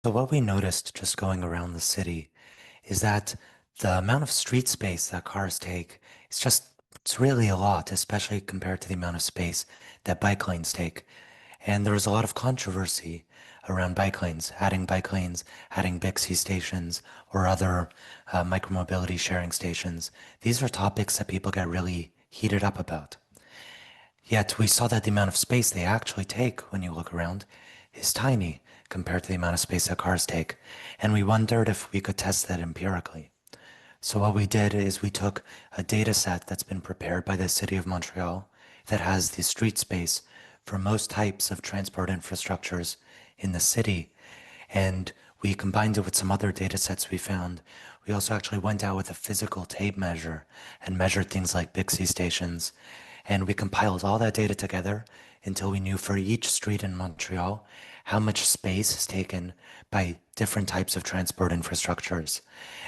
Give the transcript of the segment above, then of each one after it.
So what we noticed just going around the city is that the amount of street space that cars take is it's really a lot, especially compared to the amount of space that bike lanes take. And there was a lot of controversy around bike lanes, adding BIXI stations or other micromobility sharing stations. These are topics that people get really heated up about. Yet we saw that the amount of space they actually take when you look around is tiny compared to the amount of space that cars take. And we wondered if we could test that empirically. So what we did is we took a data set that's been prepared by the city of Montreal that has the street space for most types of transport infrastructures in the city. And we combined it with some other data sets we found. We also actually went out with a physical tape measure and measured things like BIXI stations. And we compiled all that data together until we knew for each street in Montreal how much space is taken by different types of transport infrastructures.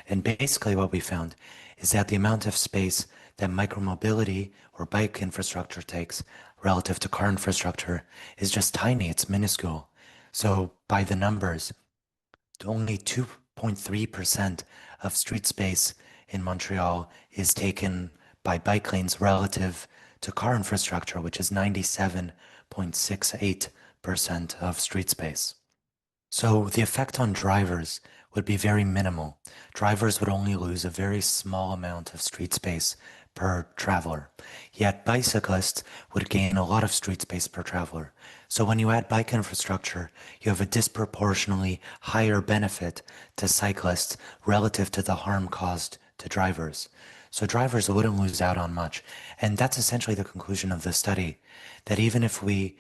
And basically what we found is that the amount of space that micromobility or bike infrastructure takes relative to car infrastructure is just tiny, it's minuscule. So by the numbers, only 2.3% of street space in Montreal is taken by bike lanes relative to car infrastructure, which is 97.68% of street space. So the effect on drivers would be very minimal. Drivers would only lose a very small amount of street space per traveler. Yet bicyclists would gain a lot of street space per traveler. So when you add bike infrastructure, you have a disproportionately higher benefit to cyclists relative to the harm caused to drivers. So drivers wouldn't lose out on much. And that's essentially the conclusion of the study, that even if we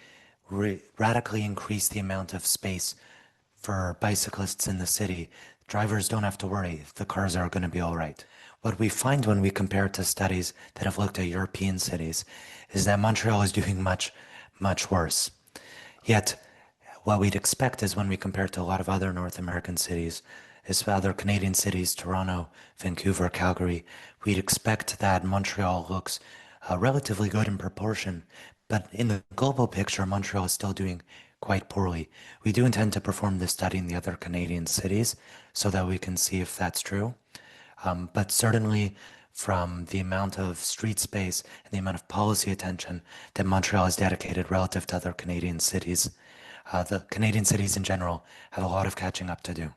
radically increase the amount of space for bicyclists in the city, drivers don't have to worry. The cars are going to be all right. What we find when we compare it to studies that have looked at European cities is that Montreal is doing much worse. Yet, what we'd expect is when we compare it to a lot of other North American cities, as other Canadian cities, Toronto, Vancouver, Calgary, we'd expect that Montreal looks relatively good in proportion. But in the global picture, Montreal is still doing quite poorly. We do intend to perform this study in the other Canadian cities so that we can see if that's true. But certainly from the amount of street space and the amount of policy attention that Montreal has dedicated relative to other Canadian cities, the Canadian cities in general have a lot of catching up to do.